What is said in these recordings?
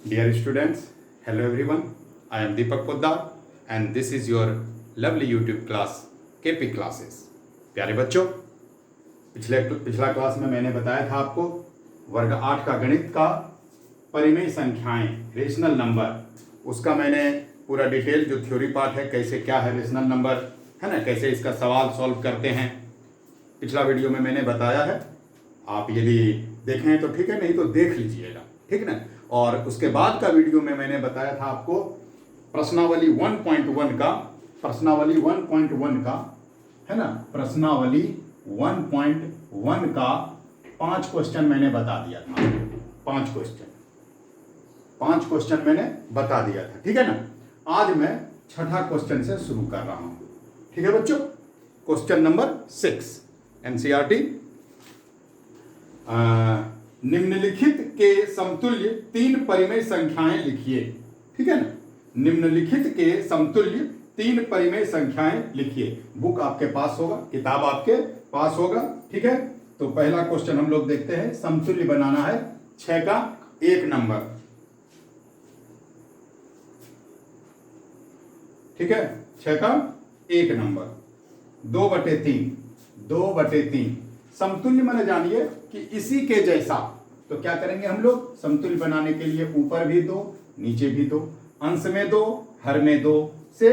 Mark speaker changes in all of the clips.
Speaker 1: Dear students, hello everyone. I am Deepak Poddar and this is your lovely YouTube class KP Classes. प्यारे बच्चों, पिछला class में मैंने बताया था आपको वर्ग 8 का गणित का परिमेय संख्याएं रेशनल नंबर, उसका मैंने पूरा डिटेल जो थ्योरी पार्ट है कैसे क्या है रेशनल नंबर है ना, कैसे इसका सवाल सॉल्व करते हैं, पिछला वीडियो में मैंने बताया है। आप यदि देखें तो ठीक है, नहीं तो देख लीजिएगा, ठीक ना। और उसके बाद का वीडियो में मैंने बताया था आपको प्रश्नावली 1.1 का है ना, प्रश्नावली 1.1 का 5 क्वेश्चन मैंने बता दिया था। 5 क्वेश्चन मैंने बता दिया था, ठीक है ना। आज मैं छठा क्वेश्चन से शुरू कर रहा हूं, ठीक है बच्चों। क्वेश्चन नंबर 6 एनसीईआरटी, निम्नलिखित के समतुल्य 3 परिमेय संख्याएं लिखिए, ठीक है ना। निम्नलिखित के समतुल्य 3 परिमेय संख्याएं लिखिए। बुक आपके पास होगा, किताब आपके पास होगा, ठीक है। तो पहला क्वेश्चन हम लोग देखते हैं। समतुल्य बनाना है 6 का 1 नंबर, ठीक है। 6 का 1 नंबर 2/3 समतुल्य मैंने जानिए कि इसी के जैसा। तो क्या करेंगे हम लोग समतुल्य बनाने के लिए, ऊपर भी 2 नीचे भी 2, अंश में 2 हर में 2 से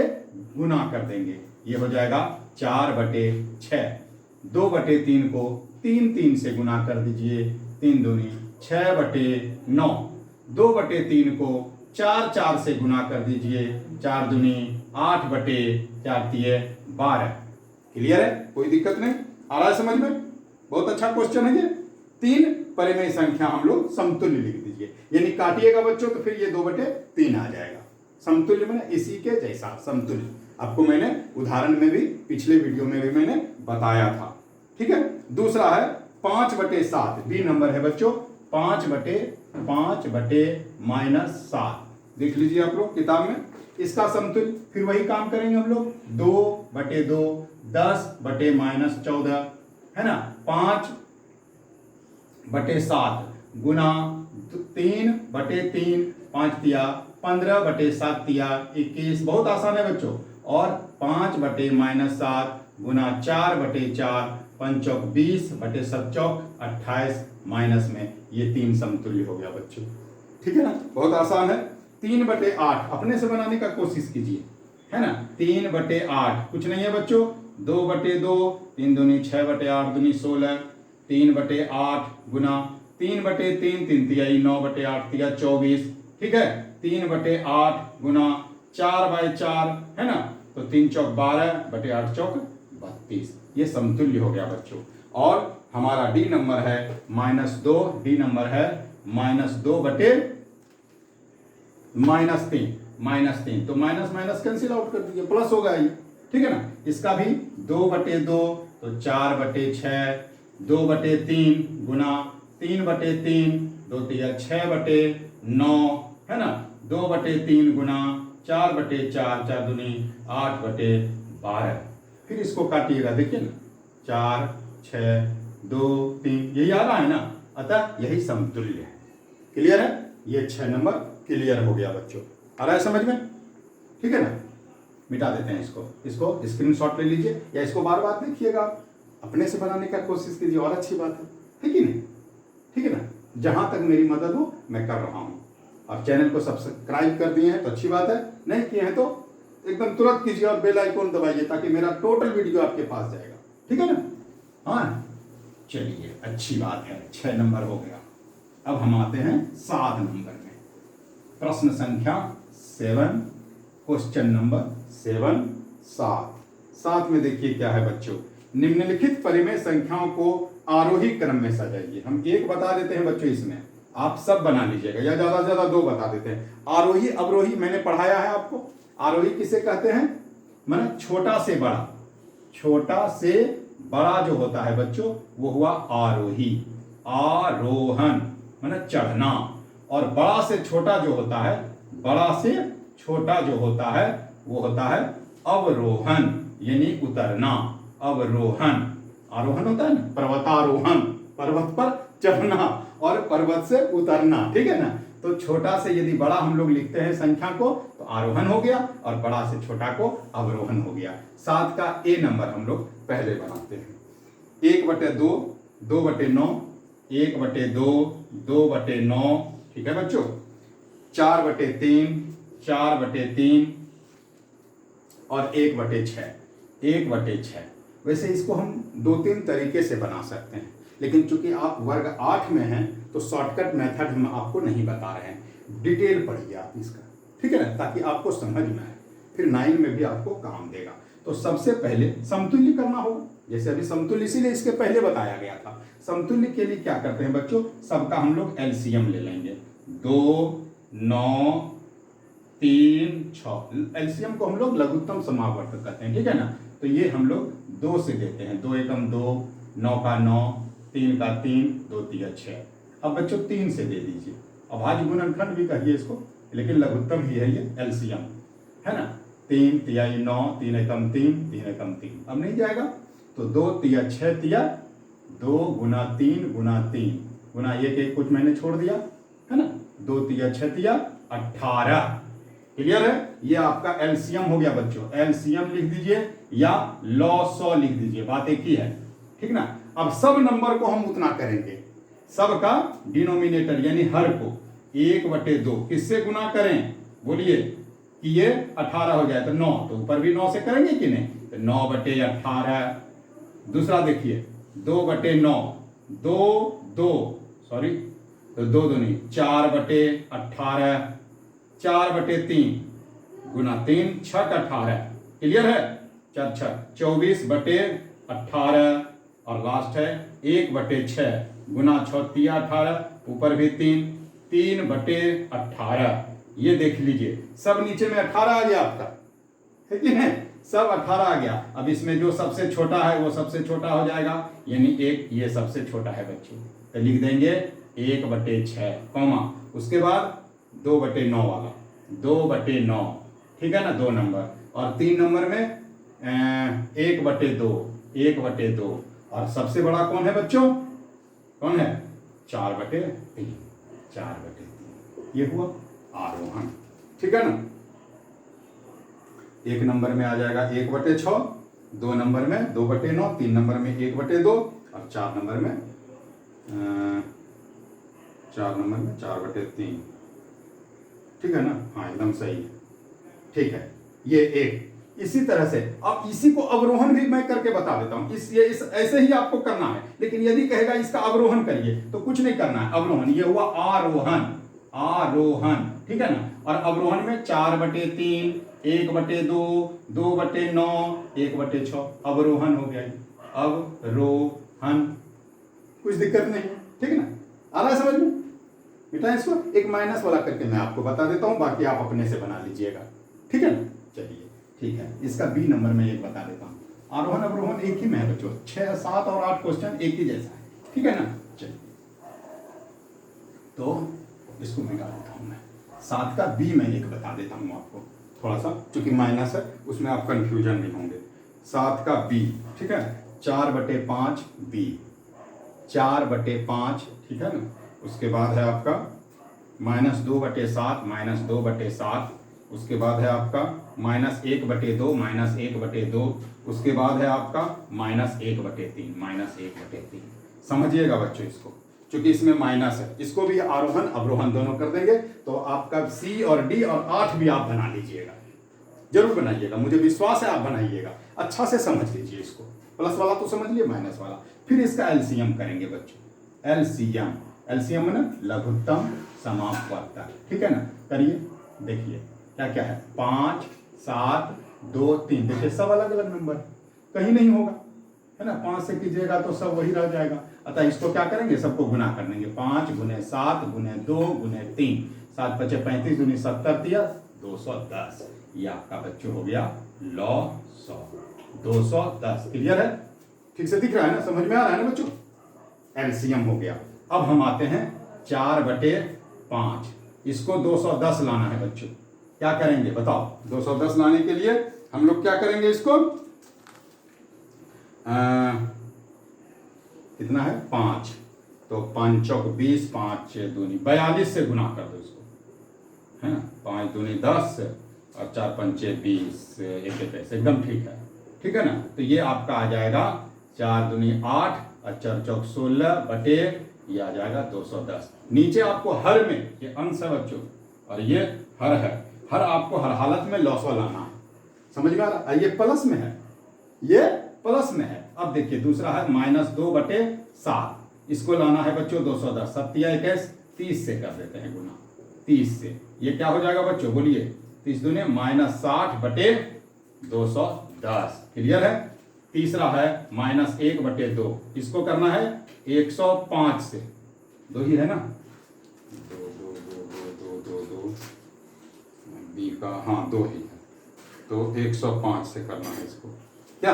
Speaker 1: गुना कर देंगे। ये हो जाएगा 4/6। 2/3 को 3 से गुना कर दीजिए, 3 दूनी 6/9। 2/3 को 4 से गुना कर दीजिए, 4 दूनी 8/4 12। क्लियर है, कोई दिक्कत नहीं, आ रहा है समझ में। बहुत अच्छा क्वेश्चन है ये। 3 परिमेय संख्या हम लोग समतुल्य लिख दीजिए, यानी काटिएगा बच्चों तो फिर ये 2/3 आ जाएगा। समतुल्य मैंने इसी के जैसा समतुल्य, आपको मैंने उदाहरण में भी पिछले वीडियो में भी मैंने बताया था, ठीक है। दूसरा है 5/7, बी नंबर है बच्चों। 5/7 देख लीजिए आप लोग किताब में, इसका समतुल्य फिर वही काम करेंगे हम लोग। 2/2 10/-14 है ना। 5/7 गुना 3/3, 15/7 21। बहुत आसान है बच्चों। और 5/-7 गुना 4/4, 5 20/7 28 माइनस में, ये 3 समतुल्य हो गया बच्चों, ठीक है ना। बहुत आसान है। 3/8 अपने से बनाने का कोशिश कीजिए, है ना। 3/8 कुछ नहीं है बच्चों। 2/2 3 दूनी 6/8 दूनी 16। 3/8 गुना 3/3 3 तिहाई 9/8 तिया 24, ठीक है। 3/8 गुना 4/4 है ना, तो 3 चौक 12/8 चौक 32। ये समतुल्य हो गया बच्चों। और हमारा डी नंबर है -2। डी नंबर है -3 तो माइनस कैंसिल आउट कर दीजिए, प्लस होगा ये, ठीक है ना। इसका भी 2/2 तो 4/6, 2/3 गुना 3/3 2 तिया 6/9 है ना। 2/3 गुना 4/4 4 दूनी 8/12। फिर इसको काटिएगा, देखिए ना, 4 6 2 3, यही आ रहा है ना, अतः यही समतुल्य है। क्लियर है, ये 6 नंबर क्लियर हो गया बच्चों। आ रहा है समझ में, ठीक है ना। मिटा देते हैं इसको स्क्रीनशॉट ले लीजिए, या इसको बार बार देखिएगा, अपने से बनाने का कोशिश कीजिए, और अच्छी बात है, ठीक है ना, ठीक है ना। जहां तक मेरी मदद हो मैं कर रहा हूं। आप चैनल को सब्सक्राइब कर दिए हैं तो अच्छी बात है, नहीं किए हैं तो एकदम तुरंत कीजिए और बेल आइकन दबाइए, ताकि मेरा टोटल वीडियो आपके पास जाएगा, ठीक है ना। हाँ चलिए, अच्छी बात है, 6 नंबर हो गया। अब हम आते हैं 7 नंबर में। प्रश्न संख्या 7, क्वेश्चन नंबर 7 में देखिए क्या है बच्चों। निम्नलिखित परिमेय संख्याओं को आरोही क्रम में सजाइए। हम एक बता देते हैं बच्चों, इसमें आप सब बना लीजिएगा, या ज्यादा से ज्यादा 2 बता देते हैं। आरोही अवरोही मैंने पढ़ाया है आपको। आरोही किसे कहते हैं, माने छोटा से बड़ा जो होता है बच्चों, वो हुआ आरोही। आरोहण माने चढ़ना, और बड़ा से छोटा जो होता है वो होता है अवरोहण, यानी उतरना। अवरोहण, आरोहण होता है ना, पर्वतारोहण, पर्वत पर चढ़ना, और पर्वत से उतरना, ठीक है ना। तो छोटा से यदि बड़ा हम लोग लिखते हैं संख्या को तो आरोहण हो गया और बड़ा से छोटा को अवरोहण हो गया। 7 का ए नंबर हम लोग पहले बनाते हैं। 1/2, 2/9, 1/2, 2/9, ठीक है बच्चों। 4/3, 4/3 और 1/6, 1/6। वैसे इसको हम 2-3 तरीके से बना सकते हैं, लेकिन चूंकि आप वर्ग 8 में हैं तो शॉर्टकट मेथड हम आपको नहीं बता रहे हैं। डिटेल पढ़िए आप इसका, ठीक है ना, ताकि आपको समझ में आए, फिर 9 में भी आपको काम देगा। तो सबसे पहले समतुल्य करना होगा, जैसे अभी समतुल्य इसीलिए इसके पहले बताया गया था। समतुल्य के लिए क्या करते हैं बच्चों, सबका हम लोग एलसीएम ले लेंगे। 2, 9, 3, 6। एलसीएम को हम लोग लघुत्तम समावर्त कहते हैं, ठीक है ना। तो ये हम लोग 2 से देते हैं। 2 एकम 2, 9 का 9, 3 का 3, 2 तिया 6। अब बच्चों 3 से दे दीजिए। अभाज्य गुणनखंड भी कहिए इसको, लेकिन लघुत्तम ही है ये एलसीएम, है ना। 3 तिया 9, 3 एकम 3, 3 एकम 3। अब नहीं जाएगा तो 2 तिया 6 तिया 2 गुना 3 गुना 3 गुना 1 कुछ मैंने छोड़ दिया, है ना। 2 तिया 6 तिया 18। क्लियर है, ये आपका एलसीएम हो गया बच्चों। एलसीएम लिख दीजिए या लॉ लिख दीजिए, बात एक ही है, ठीक ना। अब सब नंबर को हम उतना करेंगे, सब का डिनोमिनेटर यानी हर को 1/2 किससे गुना करें, बोलिए कि ये 18 हो जाए तो 9, तो ऊपर भी 9 से करेंगे कि नहीं, तो 9/18। दूसरा देखिए 2/9, 2 नहीं 4/18, 4/3 गुना 3 6 18। क्लियर है, 4 6 24/18 और लास्ट है 1/6 गुना 6 तिया 18, ऊपर भी 3 3/18। ये देख लीजिए सब नीचे में 18 आ गया आपका, है कि नहीं, सब 18 आ गया। अब इसमें जो सबसे छोटा है वो सबसे छोटा हो जाएगा, यानी 1 ये सबसे छोटा है बच्चों, तो लिख देंगे 1/6 कॉमा, उसके बाद 2/9 वाला 2/9, ठीक है ना, 2 नंबर, और 3 नंबर में 1/2 1/2, और सबसे बड़ा कौन है बच्चों, कौन है, 4/3 4/3। ये हुआ आरोहण, ठीक है ना। 1 नंबर में आ जाएगा 1/6, 2 नंबर में 2/9, 3 नंबर में 1/2 और 4 नंबर में 4/3, ठीक है ना। हाँ एकदम सही है, ठीक है। ये एक इसी तरह से, अब इसी को अवरोहण भी मैं करके बता देता हूं। इस ऐसे ही आपको करना है, लेकिन यदि कहेगा इसका अवरोहण करिए तो कुछ नहीं करना है, अवरोहण। ये हुआ आरोहण, आरोहण, ठीक है ना। और अवरोहण में 4/3, 1/2, 2/9, 1/6 अवरोहण हो गया। अवरोहण, कुछ दिक्कत नहीं है, ठीक है ना। आ रहा है समझ में, बेटा इसको एक माइनस वाला करके मैं आपको बता देता हूं, बाकी आप अपने से बना लीजिएगा, ठीक है ना। चलिए ठीक है, इसका बी नंबर में एक बता देता हूं। आरोहण अवरोहण एक ही में है बच्चों, 6 7 और 8 क्वेश्चन एक ही जैसा है, ठीक है ना। चलिए तो इसको मिटा देता हूं मैं, 7 का बी में एक बता देता हूं आपको, थोड़ा सा चूंकि माइनस है उसमें आप कंफ्यूजन नहीं होंगे। 7 का बी, ठीक है, 4/5 बी, 4/5, ठीक है ना। उसके बाद है आपका -2/7, -2/7, उसके बाद है आपका -1/2, -1/2, उसके बाद है आपका -1/3, -1/3। समझिएगा बच्चों इसको, क्योंकि इसमें माइनस है, इसको भी आरोहण अवरोहण दोनों कर देंगे तो आपका सी और डी और 8 भी आप बना लीजिएगा, जरूर बनाइएगा, मुझे विश्वास है आप बनाइएगा। अच्छा से समझ लीजिए इसको, प्लस वाला तो समझ लिए, माइनस वाला। फिर इसका एलसीएम करेंगे बच्चों, एलसीएम, एलसीएम ना लघुत्तम समापवर्तक, ठीक है ना। करिए, देखिए क्या क्या है, 5 7 2 3, देखिए सब अलग अलग नंबर, कहीं नहीं होगा, है ना। 5 से कीजिएगा तो सब वही रह जाएगा, अतः इसको क्या करेंगे, सबको गुना कर लेंगे। 5 × 7 × 2 × 3, 7 × 5 35 दूनी 70 दिया 210। ये आपका बच्चों हो गया लॉ 100, 210। क्लियर है, ठीक से दिख रहा है ना, समझ में आ रहा है ना बच्चों, एलसीएम हो गया। अब हम आते हैं 4/5, इसको 210 लाना है बच्चों, क्या करेंगे बताओ। 210 लाने के लिए हम लोग क्या करेंगे, इसको कितना है 5, तो 5 चौक 20, 5 6 दूनी 42 से गुना कर दो इसको, है ना, 5 दूनी 10 और 4 पंचे 20, एक पैसे, एकदम ठीक है ना। तो ये आपका आ जाएगा 4 दूनी 8 और 4 चौक 16 बटे ये आ जाएगा 210। नीचे आपको हर में ये अंश है बच्चों और ये हर है, हर आपको हर हालत में लॉसो लाना है, समझ में आ रहा है। ये प्लस में है, ये प्लस में है। अब देखिए दूसरा है -2/7, इसको लाना है बच्चों 210, 7 या 21 30 से कर देते हैं गुना, 30 से ये क्या हो जाएगा बच्चों बोलिए, 30 दूने -60/210, क्लियर है। तीसरा है -1/2, इसको करना है 105 से, 2 ही है ना, 2 बी का, हाँ 2 ही है, तो 105 से करना है इसको, क्या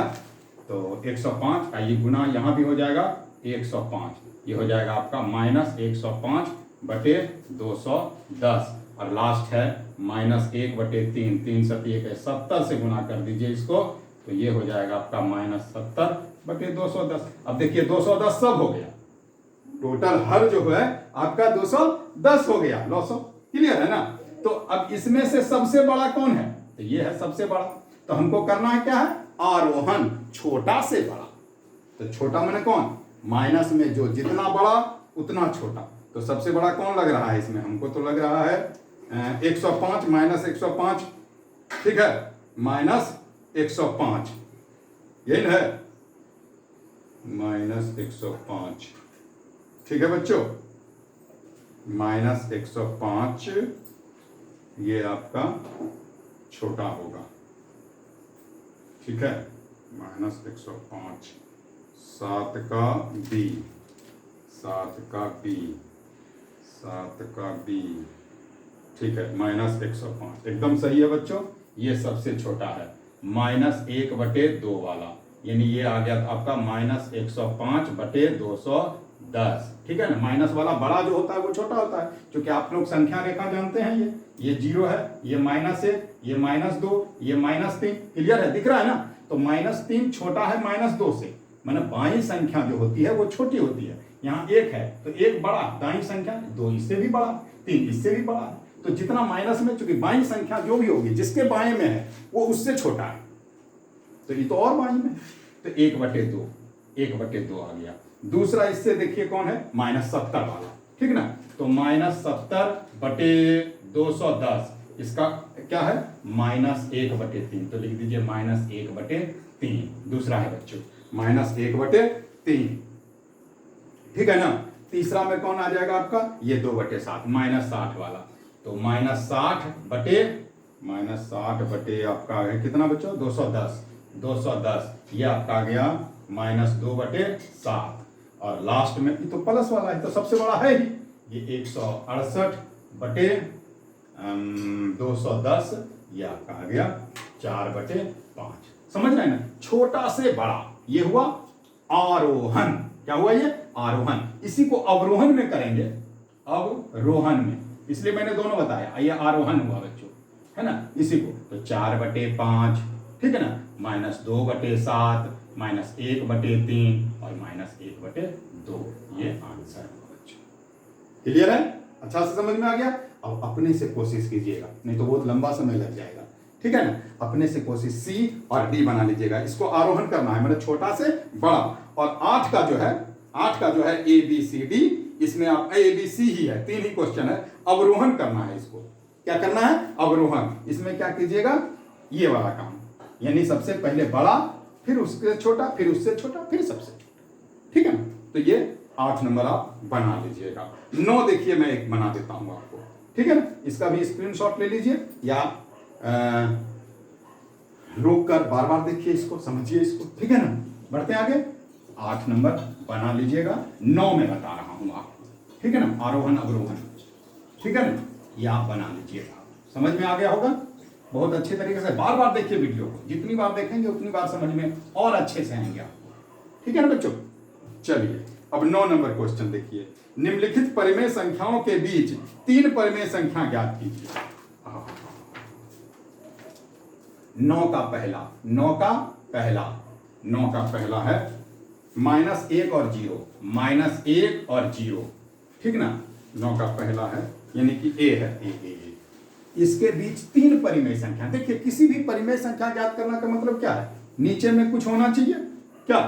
Speaker 1: तो 105 आइए गुना यहाँ भी हो जाएगा 105, ये हो जाएगा आपका -105/210 और लास्ट है -1/3, 3 सती 1 है, 70 से गुना कर दीजिए इसको, तो ये हो जाएगा आपका -70/210। अब देखिए 210 सब हो गया, टोटल हर जो है आपका 210 हो गया, लॉसो क्लियर है ना। तो अब इसमें से सबसे बड़ा कौन है, तो ये है सबसे बड़ा, तो हमको करना है क्या है, आरोहन छोटा से बड़ा। तो छोटा माने कौन, माइनस में जो जितना बड़ा उतना छोटा, तो सबसे बड़ा कौन लग रहा है इसमें, हमको तो लग रहा है 105 -105, ठीक है, -105 यही है, -105, ठीक है बच्चों, -105 ये आपका छोटा होगा, ठीक है, -105, 7 का बी, 7 का बी, 7 का बी, ठीक है, -105 एकदम सही है बच्चों। ये सबसे छोटा है, -1/2 वाला, यानी ये आ गया आपका -105/210, ठीक है ना। माइनस वाला बड़ा जो होता है वो छोटा होता है, क्योंकि आप लोग संख्या रेखा जानते हैं, ये 0 है, ये -1, ये -2, ये -3, क्लियर है, दिख रहा है ना। तो -3 छोटा है -2 से, माने बाई संख्या जो होती है वो छोटी होती है। यहाँ 1 है तो 1 बड़ा, दाई संख्या 2 इससे भी बड़ा, 3 इससे भी बड़ा, तो जितना माइनस में, चूंकि बाई संख्या जो भी होगी जिसके बाएं में है वो उससे छोटा है, तो ये तो और बाई में, तो 1/2, 1/2 आ गया। दूसरा इससे देखिए कौन है, -70 वाला, ठीक ना, तो -70/210, इसका क्या है, -1/3, तो लिख दीजिए -1/3, दूसरा है बच्चों -1/3, ठीक है ना। तीसरा में कौन आ जाएगा आपका, ये 2/7 -60 वाला, तो -60 आपका है कितना बच्चों, 210, ये आपका आ गया -2/7, और लास्ट में ये तो प्लस वाला है, तो सबसे बड़ा है ही, ये 168/210, ये आपका आ गया 4/5, समझ रहे हैं ना। छोटा से बड़ा ये हुआ आरोहन, क्या हुआ ये, आरोहन। इसी को अवरोहन में करेंगे, अवरोहन में, इसलिए मैंने दोनों बताया, ये आरोहन हुआ बच्चों, है ना। इसी को तो 4/5, ठीक है ना, -2/7, -1/3 और -1/2, ये आंसर है बच्चों, क्लियर है, अच्छा से समझ में आ गया। अब अपने से कोशिश कीजिएगा, नहीं तो बहुत लंबा समय लग जाएगा, ठीक है ना। अपने से कोशिश सी और डी बना लीजिएगा, इसको आरोहण करना है, मतलब छोटा से बड़ा। और 8 का जो है ABCD, इसमें आप ABC ही है, 3 ही क्वेश्चन है, अवरोहन करना है, इसको क्या करना है, अवरोहन। इसमें क्या कीजिएगा, ये वाला काम, यानी सबसे पहले बड़ा, फिर उससे छोटा, फिर उससे छोटा, फिर सबसे छोटा, ठीक है ना। तो ये 8 नंबर आप बना लीजिएगा। 9 देखिए मैं एक बना देता हूं आपको, ठीक है ना, इसका भी स्क्रीनशॉट ले लीजिए, या रोक कर बार बार देखिए इसको, समझिए इसको, ठीक है ना। बढ़ते आगे, 8 नंबर बना लीजिएगा, 9 में बता रहा हूं आपको, ठीक है ना, आरोहण अवरोहण, ठीक है ना, ये आप बना लीजिएगा, समझ में आ गया होगा। बहुत अच्छे तरीके से बार बार देखिए वीडियो को, जितनी बार देखेंगे उतनी बार समझ में और अच्छे से आएंगे आपको, ठीक है ना बच्चों। चलिए अब 9 नंबर क्वेश्चन देखिए, निम्नलिखित परिमेय संख्याओं के बीच 3 परिमेय संख्या ज्ञात कीजिए। 9 का पहला है -1 और 0, -1 और 0, ठीक ना। 9 का पहला है, यानी कि A है, A इसके बीच तीन परिमेय संख्या। देखिए किसी भी परिमेय संख्या ज्ञात करना का मतलब क्या है, नीचे में कुछ होना चाहिए क्या,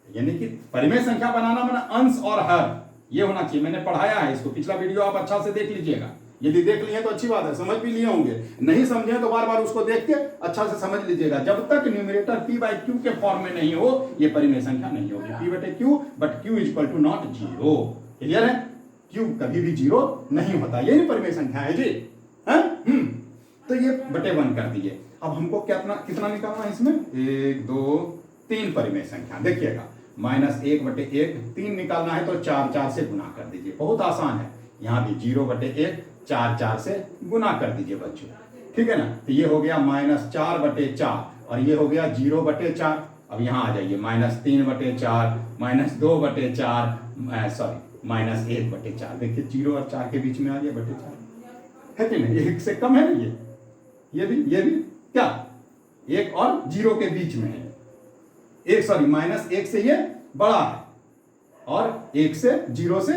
Speaker 1: यानी कि परिमेय संख्या बनाना माना अंश और हर ये होना चाहिए। मैंने पढ़ाया है इसको, पिछला वीडियो आप अच्छा से देख लीजिएगा, यदि देख लिए तो अच्छी बात है, समझ भी लिए होंगे, नहीं समझे तो बार बार उसको देख के अच्छा से समझ लीजिएगा। जब तक न्यूमरेटर p बाई क्यू के फॉर्म में नहीं हो ये परिमेय संख्या नहीं होगी, p बटे q, but q is equal to not zero. Clear है, q कभी भी जीरो नहीं होता, यही परिमेय संख्या है जी। है तो ये बटे 1 कर दिए। अब हमको कितना निकालना है इसमें, 1 2 3 परिमेय संख्या। देखिएगा -1 बटे 1 3 निकालना है तो 4 4 से गुना कर दीजिए, बहुत आसान है। यहाँ भी 0 बटे 1 4 4 से गुना कर दीजिए बच्चों, ठीक है ना। तो ये हो गया -4 बटे 4 और ये हो गया 0 बटे 4। अब यहाँ आ जाइए -3 बटे 4 -2 बटे 4 सॉरी -1 बटे 4। देखिए 0 और 4 के बीच में आ गया बटे 4, है कि नहीं, 1 से कम है ना ये भी क्या 1 और 0 के बीच में है, -1 से ये बड़ा है और 1 से 0 से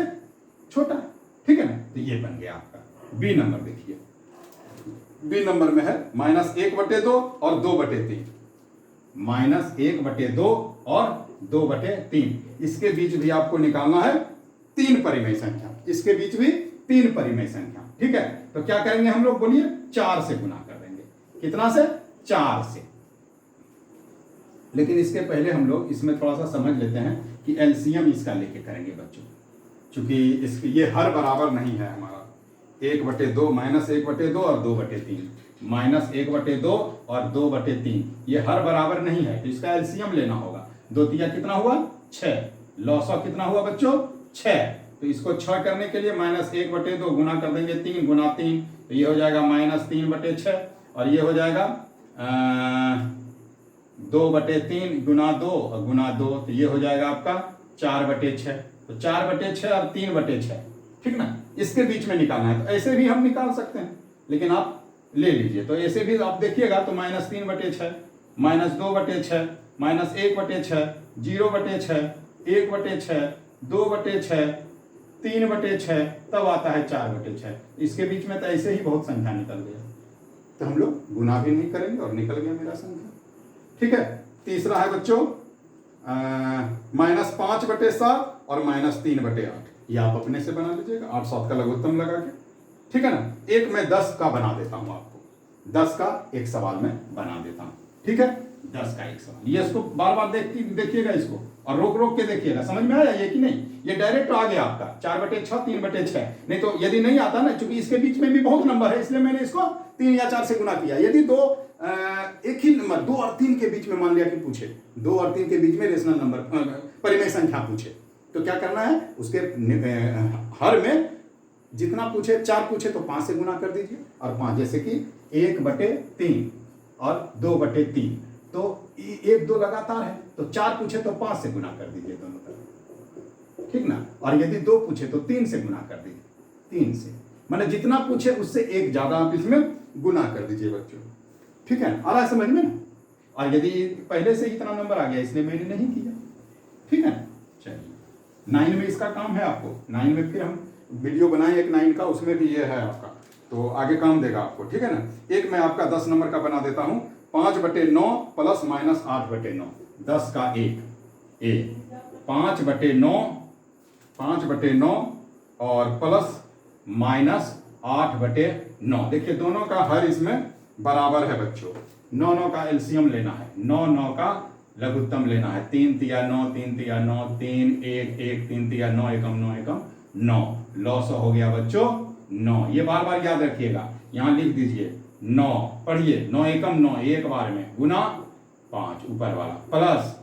Speaker 1: छोटा है, ठीक है ना। तो ये बन गया आपका बी नंबर। देखिए बी नंबर में है -1 बटे 2 और 2 बटे 3, -1 बटे 2 और 2 बटे 3। इसके बीच भी आपको निकालना है 3 परिमेय संख्या, इसके बीच भी 3 परिमेय संख्या, ठीक है। तो क्या करेंगे हम लोग, बोलिए 4 से गुना कर देंगे। कितना से, 4 से। लेकिन इसके पहले हम लोग इसमें थोड़ा सा समझ लेते हैं कि एलसीएम इसका लेके करेंगे बच्चों, क्योंकि इसके ये हर बराबर नहीं है हमारा। 1 बटे 2 -1 बटे 2 और 2 बटे 3, -1 बटे 2 और 2 बटे 3 ये हर बराबर नहीं है, तो इसका एलसीएम लेना होगा। 2 तिया कितना हुआ, 6, लौसौ कितना हुआ बच्चों, 6। तो इसको 6 करने के लिए -1 बटे 2 गुना कर देंगे 3 गुना 3, तो ये हो जाएगा -3 बटे 6 और ये हो जाएगा 2 बटे 3 गुना 2 और गुना 2, तो ये हो जाएगा आपका 4 बटे 6। तो 4 बटे 6 और 3 बटे 6, ठीक ना। इसके बीच में निकालना है, तो ऐसे भी हम निकाल सकते हैं, लेकिन आप ले लीजिए। तो ऐसे भी आप देखिएगा तो -3 बटे 6, -2 बटे 6, -1 बटे 6, 0 बटे 6, 1 बटे 6, 2 बटे 6, 3 बटे 6, तब आता है 4 बटे 6। इसके बीच में तो ऐसे ही बहुत संख्या निकल गया, तो हम लोग गुना भी नहीं करेंगे और निकल गया मेरा संख्या, ठीक है। तीसरा है बच्चों -5 बटे 7 और -3 बटे 8। ये आप अपने से बना लीजिएगा 8 7 का लघुत्तम लगा के, ठीक है ना। एक मैं 10 का बना देता हूं आपको, 10 का एक सवाल में बना देता हूं, ठीक है। 10 का एक सवाल, ये इसको बार बार देखिएगा इसको और रोक रोक के देखिएगा, समझ में आया ये कि नहीं। ये डायरेक्ट आ गया आपका 4 बटे 6 3 बटे 6। नहीं तो यदि नहीं आता ना, क्योंकि इसके बीच में भी बहुत नंबर है, इसलिए मैंने इसको 3 या 4 से गुना किया। यदि एक ही नंबर 2 और 3 के बीच में मान लिया कि पूछे, 2 और 3 के बीच में रेशनल नंबर परिमेय संख्या पूछे, तो क्या करना है, उसके हर में जितना पूछे, 4 पूछे तो 5 से गुना कर दीजिए और 5, जैसे कि 1 बटे 3 और 2 बटे 3, तो 1 2 लगातार है, तो 4 पूछे तो 5 से गुना कर दीजिए दोनों तरफ, ठीक ना। और यदि 2 पूछे तो 3 से गुना कर दीजिए, 3 से, माने जितना पूछे उससे 1 ज्यादा आप इसमें गुना कर दीजिए बच्चों, ठीक है। आ रहा है समझ में ना। और यदि पहले से इतना नंबर आ गया इसलिए मैंने नहीं किया, ठीक है। चलिए 9 में इसका काम है आपको, 9 में फिर हम वीडियो बनाए एक 9 का, उसमें भी ये है आपका, तो आगे काम देगा आपको, ठीक है ना। एक मैं आपका 10 नंबर का बना देता हूं, 5 बटे 9 प्लस माइनस 8 बटे 9, 10 का एक 5 बटे 9, 5 बटे 9 और प्लस माइनस 8 बटे 9। देखिए दोनों का हर इसमें बराबर है बच्चों, 9 9 का एलसीएम लेना है, 9 9 का लघुत्तम लेना है, 3 तिया 9, 3 तिया 9, 3 1 1, 3 तिया 9 एकम 9 एकम 9, लॉस हो गया बच्चों 9। ये बार बार याद रखिएगा, यहां लिख दीजिए 9, पढ़िए 9 एकम 9 एक बार में गुना 5 ऊपर वाला, प्लस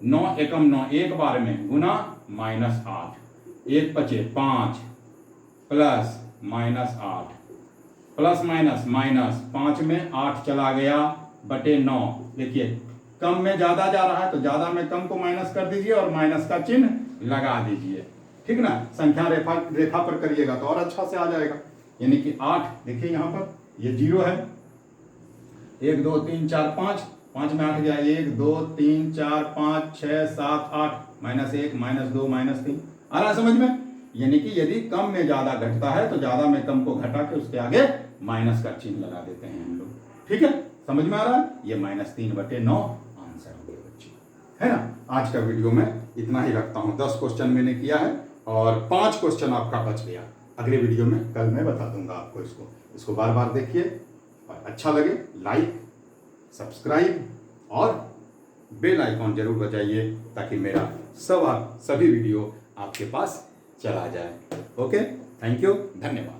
Speaker 1: 9 एकम 9 एक बार में गुना माइनस 8, 1 बचे 5 plus minus 8, plus minus minus, 5 में 8 चला गया बटे 9। देखिए कम में ज्यादा जा रहा है तो ज्यादा में कम को माइनस कर दीजिए और माइनस का चिन्ह लगा दीजिए, ठीक ना। संख्या रेखा पर करिएगा तो और अच्छा से आ जाएगा, यानी कि 8, देखिए यहाँ पर ये 0 है, 1 2 3 4 5, 5 में 8 गया, 1 2 3 4 5 6 7 8, -1 -2 -3, आ रहा है समझ में। यानी कि यदि कम में ज्यादा घटता है तो ज्यादा में कम को घटा के उसके आगे माइनस का चिन्ह लगा देते हैं हम लोग। ठीक है, समझ में आ रहा है? ये -3/9 आंसर हो गया बच्चे, है ना। आज का वीडियो में इतना ही रखता हूं। 10 क्वेश्चन मैंने किया है और 5 क्वेश्चन आपका बच गया। अगले वीडियो में कल मैं बता दूंगा आपको। इसको बार बार देखिए और अच्छा लगे लाइक, सब्सक्राइब और बेल आइकॉन जरूर बजाइए ताकि मेरा सभी वीडियो आपके पास चला जाए। ओके, थैंक यू, धन्यवाद।